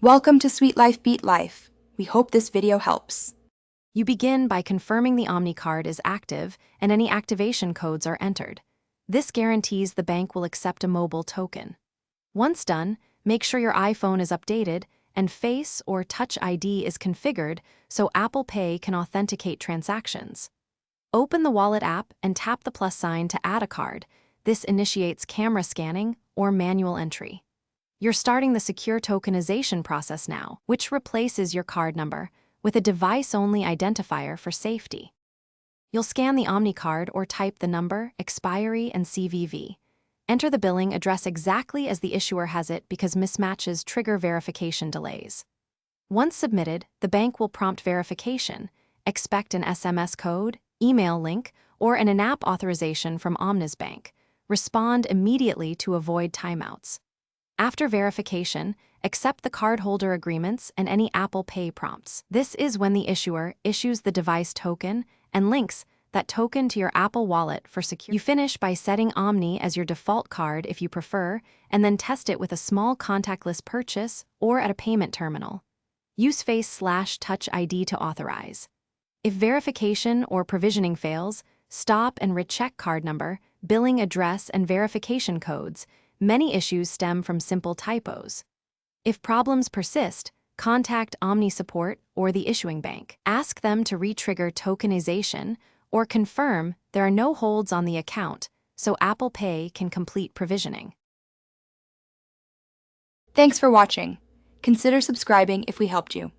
Welcome to Sweet Life Beat Life. We hope this video helps. You begin by confirming the Omni Card is active and any activation codes are entered. This guarantees the bank will accept a mobile token. Once done, make sure your iPhone is updated and Face or Touch ID is configured so Apple Pay can authenticate transactions. Open the Wallet app and tap the plus sign to add a card. This initiates camera scanning or manual entry. You're starting the secure tokenization process now, which replaces your card number with a device-only identifier for safety. You'll scan the Omni Card or type the number, expiry, and CVV. Enter the billing address exactly as the issuer has it because mismatches trigger verification delays. Once submitted, the bank will prompt verification. Expect an SMS code, email link, or an in-app authorization from Omni's bank. Respond immediately to avoid timeouts. After verification, accept the cardholder agreements and any Apple Pay prompts. This is when the issuer issues the device token and links that token to your Apple Wallet for security. You finish by setting Omni as your default card if you prefer, and then test it with a small contactless purchase or at a payment terminal. Use Face/Touch ID to authorize. If verification or provisioning fails, stop and recheck card number, billing address, and verification codes. Many issues stem from simple typos. If problems persist, contact Omni Support or the issuing bank. Ask them to re-trigger tokenization or confirm there are no holds on the account so Apple Pay can complete provisioning. Thanks for watching. Consider subscribing if we helped you.